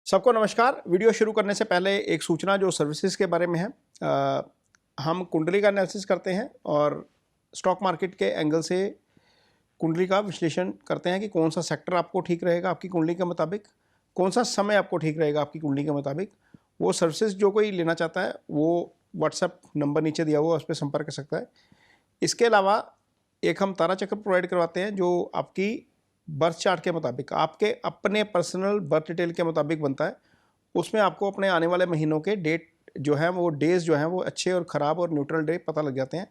सबको नमस्कार। वीडियो शुरू करने से पहले एक सूचना जो सर्विसेज के बारे में है। हम कुंडली का एनालिसिस करते हैं और स्टॉक मार्केट के एंगल से कुंडली का विश्लेषण करते हैं कि कौन सा सेक्टर आपको ठीक रहेगा आपकी कुंडली के मुताबिक, कौन सा समय आपको ठीक रहेगा आपकी कुंडली के मुताबिक। वो सर्विसेज जो कोई लेना चाहता है वो व्हाट्सएप नंबर नीचे दिया हुआ है, उस पर संपर्क कर सकता है। इसके अलावा एक हम तारा चक्र प्रोवाइड करवाते हैं जो आपकी बर्थ चार्ट के मुताबिक, आपके अपने पर्सनल बर्थ डिटेल के मुताबिक बनता है। उसमें आपको अपने आने वाले महीनों के डेट जो है वो डेज जो हैं वो अच्छे और ख़राब और न्यूट्रल डे पता लग जाते हैं।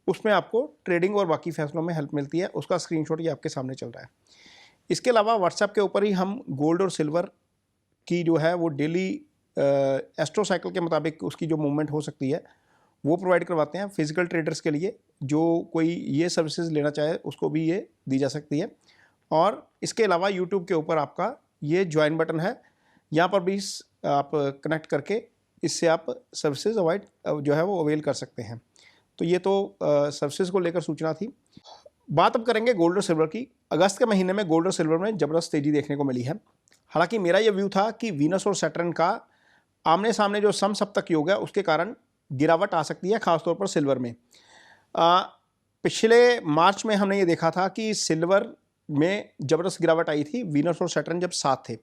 उसमें आपको ट्रेडिंग और बाकी फैसलों में हेल्प मिलती है। उसका स्क्रीनशॉट ये आपके सामने चल रहा है। इसके अलावा व्हाट्सएप के ऊपर ही हम गोल्ड और सिल्वर की जो है वो डेली एस्ट्रो साइकिल के मुताबिक उसकी जो मूवमेंट हो सकती है वो प्रोवाइड करवाते हैं। फिजिकल ट्रेडर्स के लिए जो कोई ये सर्विसेज लेना चाहे उसको भी ये दी जा सकती है। और इसके अलावा यूट्यूब के ऊपर आपका ये ज्वाइन बटन है, यहाँ पर भी आप कनेक्ट करके इससे आप सर्विसेज अवॉइड जो है वो अवेल कर सकते हैं। तो ये तो सर्विसेज को लेकर सूचना थी। बात अब करेंगे गोल्ड और सिल्वर की। अगस्त के महीने में गोल्ड और सिल्वर में ज़बरदस्त तेज़ी देखने को मिली है। हालांकि मेरा ये व्यू था कि वीनस और सैटर्न का आमने सामने जो समसप्तक योग है उसके कारण गिरावट आ सकती है, खासतौर पर सिल्वर में। पिछले मार्च में हमने ये देखा था कि सिल्वर में ज़बरदस्त गिरावट आई थी, वीनस और सैटर्न जब साथ थे।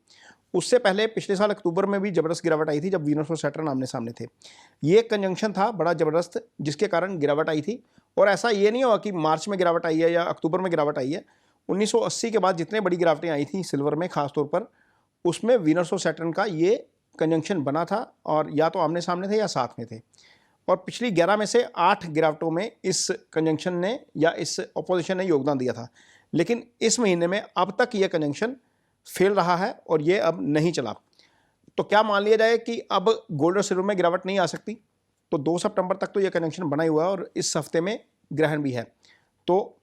उससे पहले पिछले साल अक्टूबर में भी ज़बरदस्त गिरावट आई थी जब वीनस और सैटर्न आमने सामने थे। ये एक कंजंक्शन था बड़ा ज़बरदस्त जिसके कारण गिरावट आई थी। और ऐसा ये नहीं हुआ कि मार्च में गिरावट आई है या अक्टूबर में गिरावट आई है। 1980 के बाद जितने बड़ी गिरावटें आई थी सिल्वर में खासतौर पर, उसमें वीनस और सैटर्न का ये कंजंक्शन बना था और या तो आमने सामने थे या साथ में थे। और पिछली 11 में से 8 गिरावटों में इस कंजंक्शन ने या इस ऑपोजिशन ने योगदान दिया था। लेकिन इस महीने में अब तक ये कंजंक्शन फेल रहा है और ये अब नहीं चला। तो क्या मान लिया जाए कि अब गोल्ड और सिल्वर में गिरावट नहीं आ सकती? तो 2 सितंबर तक तो ये कंजंक्शन बना ही हुआ है और इस हफ्ते में ग्रहण भी है। तो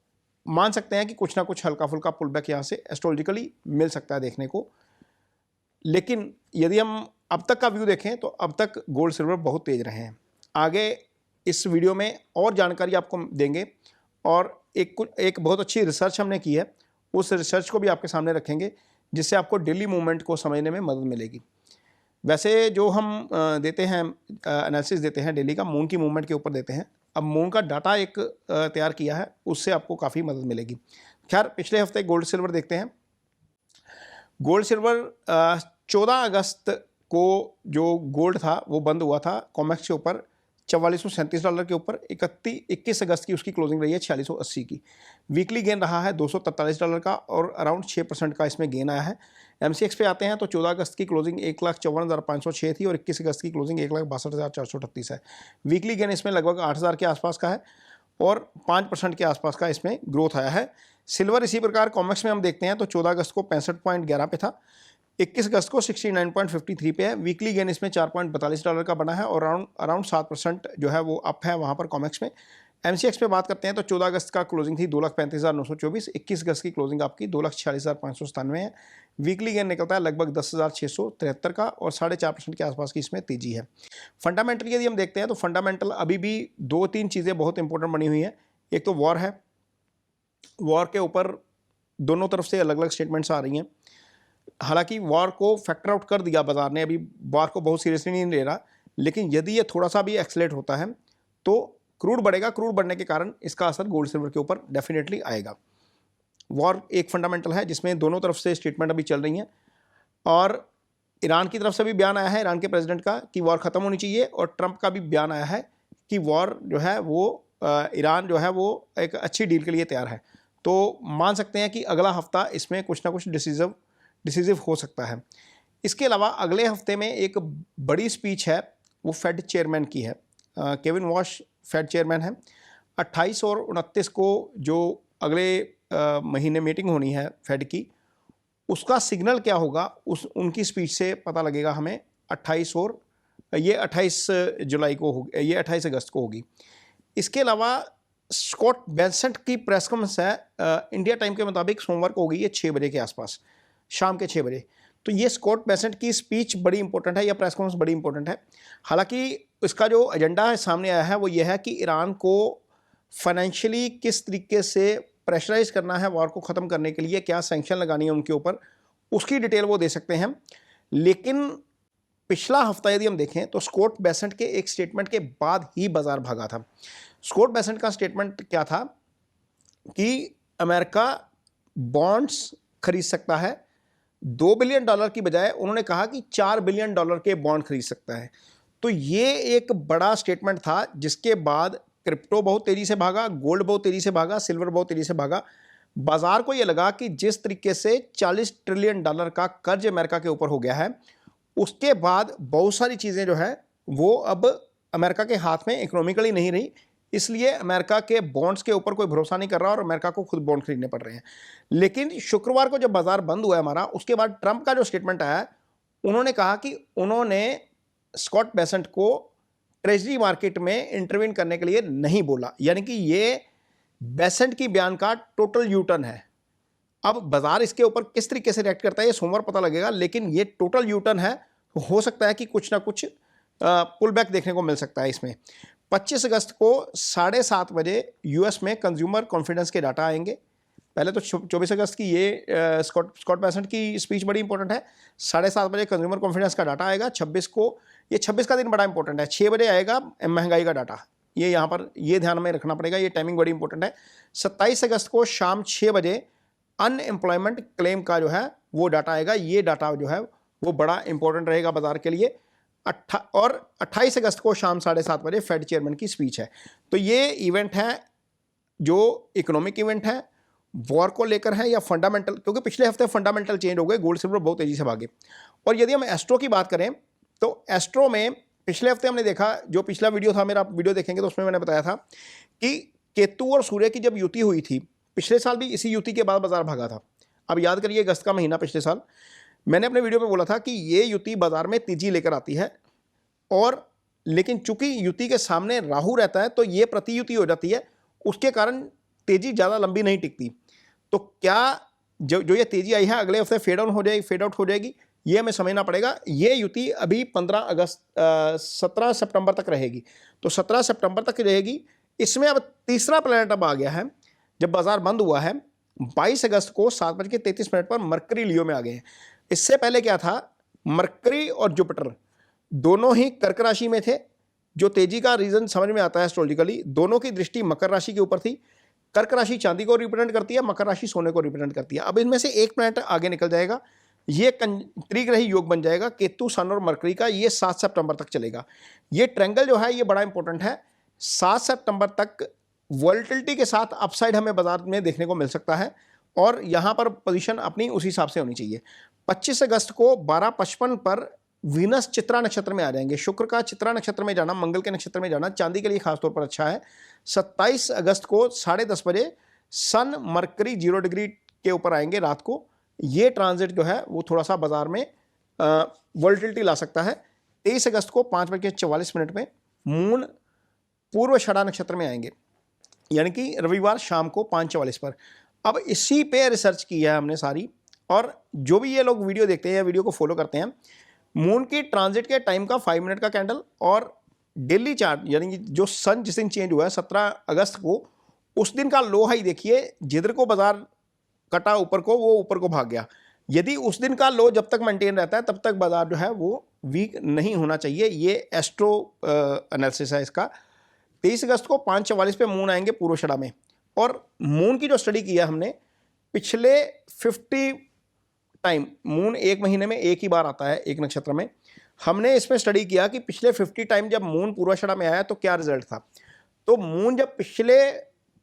मान सकते हैं कि कुछ ना कुछ हल्का फुल्का पुल बैक यहाँ से एस्ट्रोलॉजिकली मिल सकता है देखने को। लेकिन यदि हम अब तक का व्यू देखें तो अब तक गोल्ड सिल्वर बहुत तेज रहे हैं। आगे इस वीडियो में और जानकारी आपको देंगे और एक बहुत अच्छी रिसर्च हमने की है, उस रिसर्च को भी आपके सामने रखेंगे जिससे आपको डेली मूवमेंट को समझने में मदद मिलेगी। वैसे जो हम देते हैं एनालिसिस देते हैं डेली का मून की मूवमेंट के ऊपर देते हैं। अब मून का डाटा एक तैयार किया है, उससे आपको काफ़ी मदद मिलेगी। खैर पिछले हफ्ते गोल्ड सिल्वर देखते हैं। गोल्ड सिल्वर 14 अगस्त को जो गोल्ड था वो बंद हुआ था कॉमेक्स के ऊपर $4437 के ऊपर। 21 अगस्त की उसकी क्लोजिंग रही है 4680 की। वीकली गेन रहा है $243 का और अराउंड 6% का इसमें गेन आया है। एमसीएक्स पे आते हैं तो 14 अगस्त की क्लोजिंग 1,54,506 थी और 21 अगस्त की क्लोजिंग 1,62,438 है। वीकली गेन इसमें लगभग 8,000 के आसपास का है और 5% के आसपास का इसमें ग्रोथ आया है। सिल्वर इसी प्रकार कॉमेक्स में हम देखते हैं तो 14 अगस्त को 65.11 पे था, 21 अगस्त को 69.53 पे है। वीकली गेन इसमें $4.42 का बना है और अराउंड 7% जो है वो अप है वहाँ पर कॉमेक्स में। एमसीएक्स पे बात करते हैं तो 14 अगस्त का क्लोजिंग थी 2,35,924, 21 अगस्त की क्लोजिंग आपकी 2,46,597 है। वीकली गेन निकलता है लगभग 10,673 का और 4.5% के आसपास की इसमें तेजी है। फंडामेंटल यदि हम देखते हैं तो फंडामेंटल अभी भी 2-3 चीज़ें बहुत इंपॉर्टेंट बनी हुई हैं। एक तो वॉर है, वॉर के ऊपर दोनों तरफ से अलग अलग स्टेटमेंट्स आ रही हैं। हालांकि वॉर को फैक्टर आउट कर दिया बाजार ने, अभी वॉर को बहुत सीरियसली नहीं ले रहा, लेकिन यदि ये थोड़ा सा भी एक्सलेट होता है तो क्रूड बढ़ेगा। क्रूड बढ़ने के कारण इसका असर गोल्ड सिल्वर के ऊपर डेफिनेटली आएगा। वॉर एक फंडामेंटल है जिसमें दोनों तरफ से स्टेटमेंट अभी चल रही हैं और ईरान की तरफ से भी बयान आया है ईरान के प्रेसिडेंट का कि वॉर ख़त्म होनी चाहिए और ट्रंप का भी बयान आया है कि वॉर जो है वो ईरान जो है वो एक अच्छी डील के लिए तैयार है। तो मान सकते हैं कि अगला हफ्ता इसमें कुछ ना कुछ डिसिसिव हो सकता है। इसके अलावा अगले हफ्ते में एक बड़ी स्पीच है, वो फेड चेयरमैन की है। केविन वॉश फेड चेयरमैन है। 28 और 29 को जो अगले महीने मीटिंग होनी है फेड की, उसका सिग्नल क्या होगा उनकी स्पीच से पता लगेगा हमें। 28 और ये 28 जुलाई को होगी, ये 28 अगस्त को होगी। इसके अलावा स्कॉट बेसेंट की प्रेस कॉन्फ्रेंस है इंडिया टाइम के मुताबिक सोमवार को होगी, ये 6 बजे के आसपास, शाम के 6 बजे। तो ये स्कॉट बेसेंट की स्पीच बड़ी इंपॉर्टेंट है या प्रेस कॉन्फ्रेंस बड़ी इंपॉर्टेंट है। हालांकि इसका जो एजेंडा है सामने आया है वो ये है कि ईरान को फाइनेंशियली किस तरीके से प्रेशराइज करना है वॉर को ख़त्म करने के लिए, क्या सैंक्शन लगानी है उनके ऊपर, उसकी डिटेल वो दे सकते हैं। लेकिन पिछला हफ्ता यदि हम देखें तो स्कॉट बेसेंट के एक स्टेटमेंट के बाद ही बाजार भागा था। स्कॉट बेसेंट का स्टेटमेंट क्या था कि अमेरिका बॉन्ड्स खरीद सकता है। $2 बिलियन की बजाय उन्होंने कहा कि $4 बिलियन के बॉन्ड खरीद सकता है। तो ये एक बड़ा स्टेटमेंट था, जिसके बाद क्रिप्टो बहुत तेजी से भागा, गोल्ड बहुत तेजी से भागा, सिल्वर बहुत तेजी से भागा। बाजार को ये लगा कि जिस तरीके से $40 ट्रिलियन का कर्ज अमेरिका के ऊपर हो गया है, उसके बाद बहुत सारी चीज़ें जो है वो अब अमेरिका के हाथ में इकोनॉमिकली नहीं रही, इसलिए अमेरिका के बॉन्ड्स के ऊपर कोई भरोसा नहीं कर रहा और अमेरिका को खुद बॉन्ड खरीदने पड़ रहे हैं। लेकिन शुक्रवार को जब बाजार बंद हुआ हमारा, उसके बाद ट्रंप का जो स्टेटमेंट आया, उन्होंने कहा कि उन्होंने स्कॉट बेसेंट को ट्रेजरी मार्केट में इंटरवीन करने के लिए नहीं बोला, यानी कि ये बेसेंट की बयान का टोटल यू टर्न है। अब बाजार इसके ऊपर किस तरीके से रिएक्ट करता है ये सोमवार पता लगेगा, लेकिन ये टोटल यू टर्न है। हो सकता है कि कुछ ना कुछ पुल बैक देखने को मिल सकता है इसमें। 25 अगस्त को 7:30 बजे यूएस में कंज्यूमर कॉन्फिडेंस के डाटा आएंगे। पहले तो 24 अगस्त की ये स्कॉट बेसेंट की स्पीच बड़ी इंपॉर्टेंट है। 7:30 बजे कंज्यूमर कॉन्फिडेंस का डाटा आएगा। 26 को, ये 26 का दिन बड़ा इंपॉर्टेंट है। 6 बजे आएगा महंगाई का डाटा। ये यहाँ पर ये ध्यान में रखना पड़ेगा, ये टाइमिंग बड़ी इंपॉर्टेंट है। 27 अगस्त को शाम 6 बजे अनएम्प्लॉयमेंट क्लेम का जो है वो डाटा आएगा। ये डाटा जो है वो बड़ा इंपॉर्टेंट रहेगा बाजार के लिए। और 28 अगस्त को शाम 7:30 बजे फेड चेयरमैन की स्पीच है। तो ये इवेंट है जो इकोनॉमिक इवेंट है, वॉर को लेकर है या फंडामेंटल, क्योंकि पिछले हफ्ते फंडामेंटल चेंज हो गए, गोल्ड सिल्वर बहुत तेजी से भागे। और यदि हम एस्ट्रो की बात करें तो एस्ट्रो में पिछले हफ्ते हमने देखा, जो पिछला वीडियो था मेरा, आप वीडियो देखेंगे तो उसमें मैंने बताया था कि केतु और सूर्य की जब युति हुई थी, पिछले साल भी इसी युति के बाद बाजार भागा था। अब याद करिए अगस्त का महीना पिछले साल मैंने अपने वीडियो में बोला था कि ये युति बाजार में तेजी लेकर आती है, और लेकिन चूंकि युति के सामने राहु रहता है तो ये प्रतियुति हो जाती है, उसके कारण तेजी ज़्यादा लंबी नहीं टिकती। तो क्या जो ये तेजी आई है अगले हफ्ते फेड आउट हो जाएगी, ये हमें समझना पड़ेगा। ये युति अभी 17 सितंबर तक रहेगी, तो 17 सितंबर तक रहेगी। इसमें अब तीसरा प्लैनेट अब आ गया है। जब बाजार बंद हुआ है 22 अगस्त को 7:33 पर मरकरी लियो में आ गए हैं। इससे पहले क्या था, मरकरी और जुपिटर दोनों ही कर्क राशि में थे। जो तेजी का रीजन समझ में आता है एस्ट्रोलॉजिकली, दोनों की दृष्टि मकर राशि के ऊपर थी। कर्क राशि चांदी को रिप्रेजेंट करती है, मकर राशि सोने को रिप्रेजेंट करती है। अब इनमें से एक प्लैनेट आगे निकल जाएगा, ये त्रिग्रही योग बन जाएगा केतु, सन और मरकरी का। ये 7 सितंबर तक चलेगा। ये ट्रायंगल जो है ये बड़ा इंपॉर्टेंट है। 7 सितंबर तक वॉलेटिलिटी के साथ अपसाइड हमें बाजार में देखने को मिल सकता है, और यहाँ पर पोजीशन अपनी उसी हिसाब से होनी चाहिए। 25 अगस्त को 12:55 पर वीनस चित्रा नक्षत्र में आ जाएंगे। शुक्र का चित्रा नक्षत्र में जाना, मंगल के नक्षत्र में जाना चांदी के लिए खासतौर पर अच्छा है। 27 अगस्त को 10:30 बजे सन मरकरी 0 डिग्री के ऊपर आएंगे रात को। ये ट्रांजिट जो है वो थोड़ा सा बाजार में वॉलेटिलिटी ला सकता है। 23 अगस्त को 5:44 में मून पूर्व षड़ा नक्षत्र में आएंगे, यानी कि रविवार शाम को 5:44 पर। अब इसी पे रिसर्च की है हमने सारी, और जो भी ये लोग वीडियो देखते हैं या वीडियो को फॉलो करते हैं, मून की ट्रांजिट के टाइम का 5 मिनट का कैंडल और डेली चार्ट, यानी कि जो सन जिस दिन चेंज हुआ है 17 अगस्त को, उस दिन का लो हाई देखिए। जिधर को बाजार कटा ऊपर को, वो ऊपर को भाग गया। यदि उस दिन का लो जब तक मेंटेन रहता है तब तक बाजार जो है वो वीक नहीं होना चाहिए। ये एस्ट्रो एनालिसिस है इसका। 23 अगस्त को 5:44 पे मून आएंगे पूर्व षड़ा में। और मून की जो स्टडी किया हमने, पिछले 50 टाइम, मून एक महीने में एक ही बार आता है एक नक्षत्र में। हमने इसमें स्टडी किया कि पिछले 50 टाइम जब मून पूर्वाषाढ़ा में आया तो क्या रिजल्ट था। तो मून जब पिछले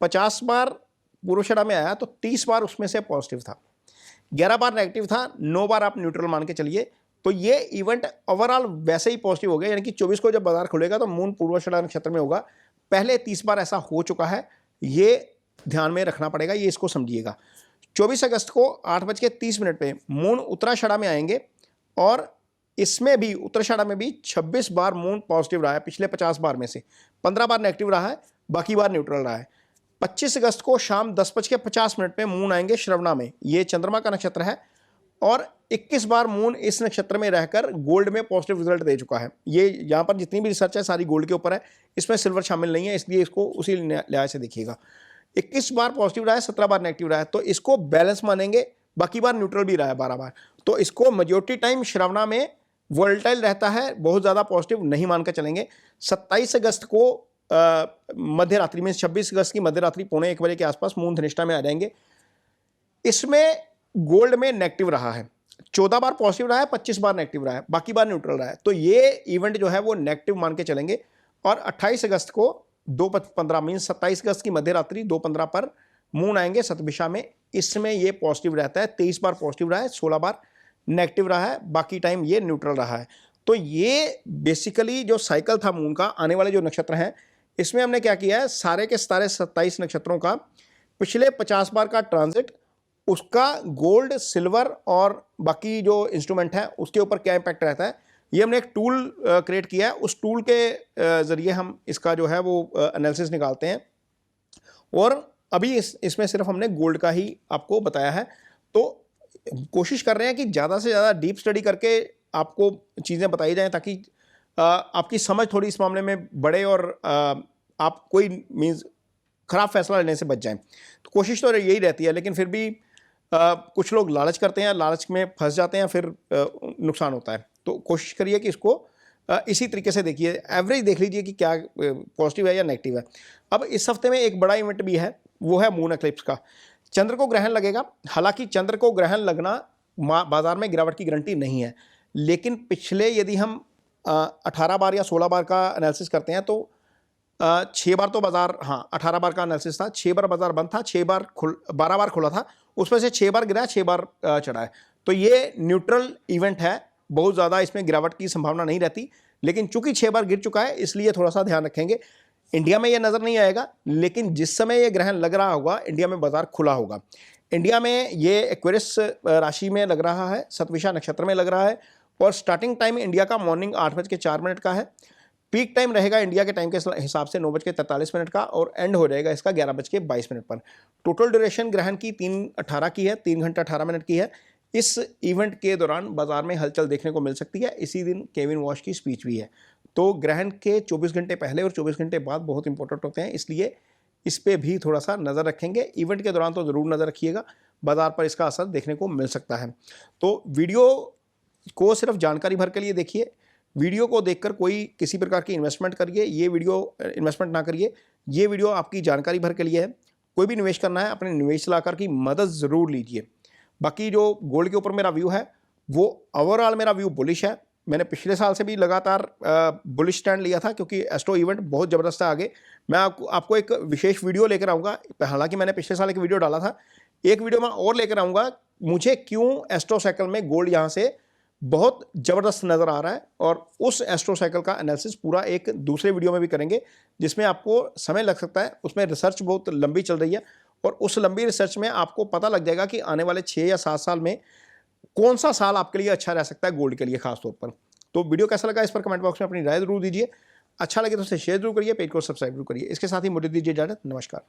50 बार पूर्वाषाढ़ा में आया तो 30 बार उसमें से पॉजिटिव था, 11 बार नेगेटिव था, 9 बार आप न्यूट्रल मान के चलिए। तो ये इवेंट ओवरऑल वैसे ही पॉजिटिव हो गया, यानी कि 24 को जब बाजार खुलेगा तो मून पूर्वाषाढ़ा नक्षत्र में होगा। पहले 30 बार ऐसा हो चुका है, ये ध्यान में रखना पड़ेगा, ये इसको समझिएगा। 24 अगस्त को 8:30 पे मून उत्तराषाढ़ा में आएंगे, और इसमें भी उत्तराषाढ़ा में भी 26 बार मून पॉजिटिव रहा है। पिछले 50 बार में से 15 बार नेगेटिव रहा है, बाकी बार न्यूट्रल रहा है। 25 अगस्त को शाम 10:50 पे मून आएंगे श्रवणा में, ये चंद्रमा का नक्षत्र है, और 21 बार मून इस नक्षत्र में रहकर गोल्ड में पॉजिटिव रिजल्ट दे चुका है। ये यहाँ पर जितनी भी रिसर्च है सारी गोल्ड के ऊपर है, इसमें सिल्वर शामिल नहीं है, इसलिए इसको उसी लिहाज से देखिएगा। 21 बार पॉजिटिव रहा है, 17 बार नेगेटिव रहा है, तो इसको बैलेंस मानेंगे। बाकी बार न्यूट्रल भी रहा है 12 बार। तो इसको मेजॉरिटी टाइम श्रावणा में वोलेटाइल रहता है, बहुत ज़्यादा पॉजिटिव नहीं मान कर चलेंगे। 27 अगस्त को मध्य रात्रि में, 26 अगस्त की मध्य रात्रि 12:45 बजे के आसपास मून धनिष्ठा में आ जाएंगे। इसमें गोल्ड में नेगेटिव रहा है, 14 बार पॉजिटिव रहा है, 25 बार नेगेटिव रहा है, बाकी बार न्यूट्रल रहा है। तो ये इवेंट जो है वो नेगेटिव मान के चलेंगे। और 28 अगस्त को 2:15 मीन्स 27 अगस्त की मध्य रात्रि 2:15 पर मून आएंगे शतभिषा में। इसमें ये पॉजिटिव रहता है, 23 बार पॉजिटिव रहा है, 16 बार नेगेटिव रहा है, बाकी टाइम ये न्यूट्रल रहा है। तो ये बेसिकली जो साइकिल था मून का, आने वाले जो नक्षत्र हैं इसमें हमने क्या किया है, सारे के सारे 27 नक्षत्रों का पिछले 50 बार का ट्रांजिट, उसका गोल्ड, सिल्वर और बाकी जो इंस्ट्रूमेंट है उसके ऊपर क्या इंपैक्ट रहता है, ये हमने एक टूल क्रिएट किया है। उस टूल के ज़रिए हम इसका जो है वो एनालिसिस निकालते हैं। और अभी इसमें सिर्फ हमने गोल्ड का ही आपको बताया है। तो कोशिश कर रहे हैं कि ज़्यादा से ज़्यादा डीप स्टडी करके आपको चीज़ें बताई जाएं, ताकि आपकी समझ थोड़ी इस मामले में बढ़े और आप कोई मीन्स ख़राब फैसला लेने से बच जाएं। तो कोशिश तो यही रहती है, लेकिन फिर भी कुछ लोग लालच करते हैं, लालच में फंस जाते हैं, फिर नुकसान होता है। तो कोशिश करिए कि इसको इसी तरीके से देखिए, एवरेज देख लीजिए कि क्या पॉजिटिव है या नेगेटिव है। अब इस हफ्ते में एक बड़ा इवेंट भी है, वो है मून एक्लिप्स का। चंद्र को ग्रहण लगेगा। हालांकि चंद्र को ग्रहण लगना बाजार में गिरावट की गारंटी नहीं है, लेकिन पिछले यदि हम 18 बार या 16 बार का एनालिसिस करते हैं तो 6 बार तो बाजार, हाँ 18 बार का एनालिसिस था, 6 बार बाजार बंद था, 12 बार खुला था, उसमें से 6 बार गिरा, 6 बार चढ़ा है। तो ये न्यूट्रल इवेंट है, बहुत ज़्यादा इसमें गिरावट की संभावना नहीं रहती। लेकिन चूंकि 6 बार गिर चुका है, इसलिए थोड़ा सा ध्यान रखेंगे। इंडिया में ये नज़र नहीं आएगा, लेकिन जिस समय ये ग्रहण लग रहा होगा इंडिया में बाजार खुला होगा। इंडिया में ये एक्वेरियस राशि में लग रहा है, शतभिषा नक्षत्र में लग रहा है, और स्टार्टिंग टाइम इंडिया का मॉर्निंग 8:04 का है। पीक टाइम रहेगा इंडिया के टाइम के हिसाब से 9:43 का, और एंड हो जाएगा इसका 11:22 पर। टोटल ड्यूरेशन ग्रहण की 3:18 की है, 3 घंटा 18 मिनट की है। इस इवेंट के दौरान बाजार में हलचल देखने को मिल सकती है। इसी दिन केविन वॉश की स्पीच भी है। तो ग्रहण के 24 घंटे पहले और 24 घंटे बाद बहुत इंपॉर्टेंट होते हैं, इसलिए इस पर भी थोड़ा सा नज़र रखेंगे। इवेंट के दौरान तो ज़रूर नज़र रखिएगा, बाजार पर इसका असर देखने को मिल सकता है। तो वीडियो को सिर्फ जानकारी भर के लिए देखिए, वीडियो को देखकर कोई किसी प्रकार की इन्वेस्टमेंट करिए, ये वीडियो इन्वेस्टमेंट ना करिए। ये वीडियो आपकी जानकारी भर के लिए है। कोई भी निवेश करना है, अपने निवेश सलाहकार की मदद ज़रूर लीजिए। बाकी जो गोल्ड के ऊपर मेरा व्यू है, वो ओवरऑल मेरा व्यू बुलिश है। मैंने पिछले साल से भी लगातार बुलिश स्टैंड लिया था, क्योंकि एस्ट्रो इवेंट बहुत ज़बरदस्त है आगे। मैं आपको एक विशेष वीडियो लेकर आऊँगा। हालांकि मैंने पिछले साल एक वीडियो डाला था, एक वीडियो मैं और लेकर आऊँगा, मुझे क्यों एस्ट्रो साइकिल में गोल्ड यहाँ से बहुत ज़बरदस्त नज़र आ रहा है। और उस एस्ट्रो साइकिल का एनालिसिस पूरा एक दूसरे वीडियो में भी करेंगे, जिसमें आपको समय लग सकता है। उसमें रिसर्च बहुत लंबी चल रही है, और उस लंबी रिसर्च में आपको पता लग जाएगा कि आने वाले 6 या 7 साल में कौन सा साल आपके लिए अच्छा रह सकता है गोल्ड के लिए खास तौर पर। तो वीडियो कैसा लगा इस पर कमेंट बॉक्स में अपनी राय जरूर दीजिए। अच्छा लगे तो उसे शेयर जरूर करिए, पेज को सब्सक्राइब जरूर करिए। इसके साथ ही मुझे दीजिए इजाजत। नमस्कार।